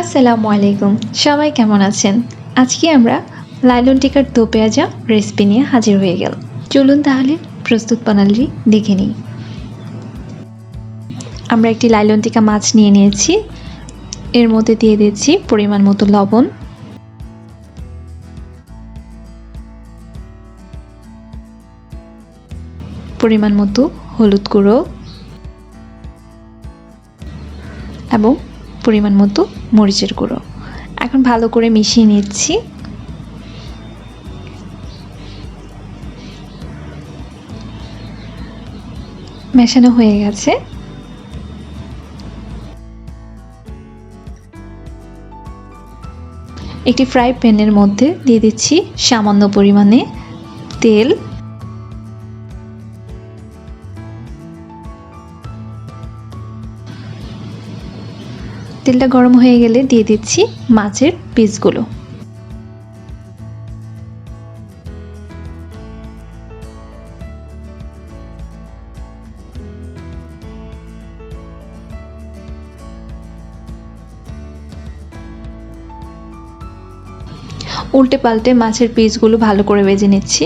আসসালামু আলাইকুম, সবাই কেমন আছেন? আজকে আমরা লাইলনটিকার দোপেঁয়াজা রেসিপি নিয়ে হাজির হয়ে গেল। চলুন তাহলে প্রস্তুত প্রণালী দেখে নিই। আমরা একটি লাইলনটিকা মাছ নিয়ে নিয়েছি। এর মধ্যে দিয়ে দিচ্ছি পরিমাণ মতো লবণ, পরিমাণ মতো হলুদ গুঁড়ো এবং পরিমাণ মতো মরিচের গুঁড়ো। এখন ভালো করে মিশিয়ে নিচ্ছি। মেশানো হয়ে গেছে। একটি ফ্রাই প্যানের মধ্যে দিয়ে দিচ্ছি সামান্য পরিমাণে তেল। তেলটা গরম হয়ে গেলে দিয়ে দিচ্ছি মাছের পিসগুলো। উল্টে পাল্টে মাছের পিসগুলো ভালো করে ভেজে নিচ্ছি।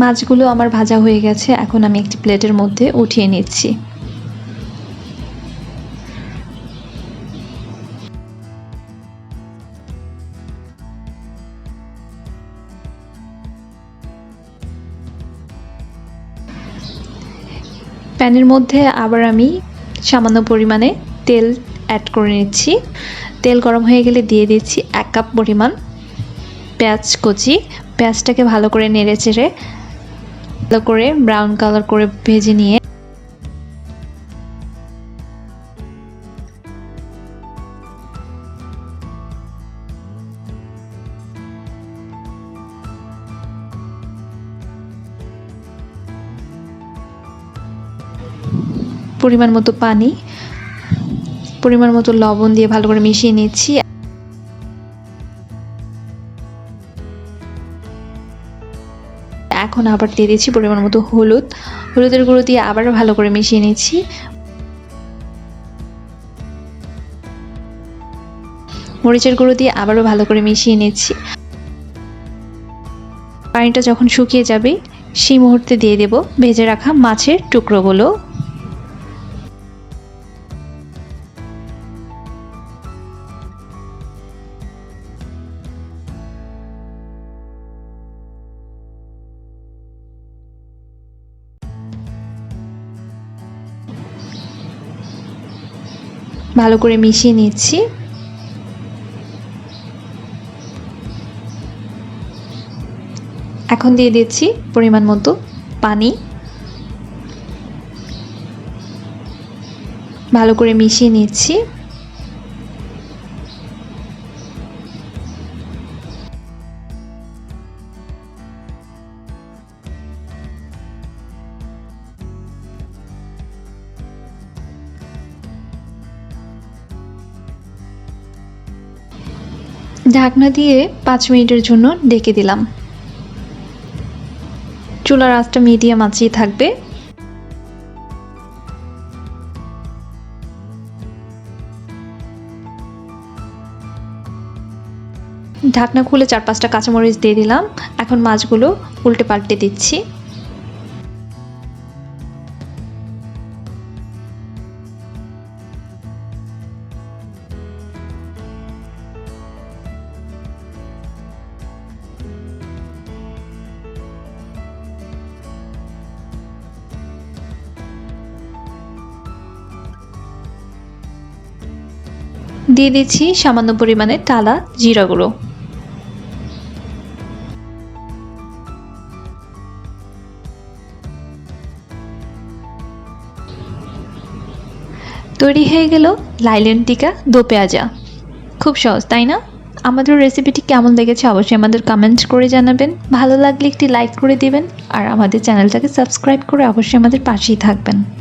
মাছগুলো আমার ভাজা হয়ে গেছে। এখন আমি একটি প্লেটের মধ্যে উঠিয়ে নিচ্ছি। প্যানের মধ্যে আবার আমি সামান্য পরিমাণে তেল অ্যাড করে নিচ্ছি। তেল গরম হয়ে গেলে দিয়ে দিচ্ছি 1 কাপ পরিমাণ পেঁয়াজ কুচি। পেঁয়াজটাকে ভালো করে নেড়ে চেড়ে ভালো করে ব্রাউন কালার করে ভেজে নিয়ে পরিমাণ মতো পানি, পরিমাণ মতো লবণ দিয়ে ভালো করে মিশিয়ে নিচ্ছি। এখন আবার দিয়ে দিচ্ছি পরিমাণ মতো হলুদের গুঁড়ো দিয়ে আবার ভালো করে মিশিয়ে নিচ্ছি। মরিচের গুঁড়ো দিয়ে আবারও ভালো করে মিশিয়ে নিচ্ছি। পানিটা যখন শুকিয়ে যাবে সেই মুহূর্তে দিয়ে দেব ভেজে রাখা মাছের টুকরোগুলো। ভালো করে মিশিয়ে নিচ্ছি। এখন দিয়ে দিচ্ছি পরিমাণ মতো পানি। ভালো করে মিশিয়ে নিচ্ছি। ঢাকনা দিয়ে 5 মিনিটের জন্য ঢেকে দিলাম। চুলার আঁচটা মিডিয়াম আঁচেই থাকবে। ঢাকনা খুলে 4-5টা কাঁচামরিচ দিয়ে দিলাম। এখন মাছগুলো উল্টে পাল্টে দিচ্ছি। দিয়ে দিচ্ছি সামান্য পরিমাণে টালা জিরা গুঁড়ো। তৈরি হয়ে গেল লাইলনটিকা দোপেঁয়াজা। খুব সহজ, তাই না? আমাদের রেসিপিটি কেমন লেগেছে অবশ্যই আমাদের কমেন্ট করে জানাবেন। ভালো লাগলে একটি লাইক করে দিবেন আর আমাদের চ্যানেলটাকে সাবস্ক্রাইব করে অবশ্যই আমাদের পাশেই থাকবেন।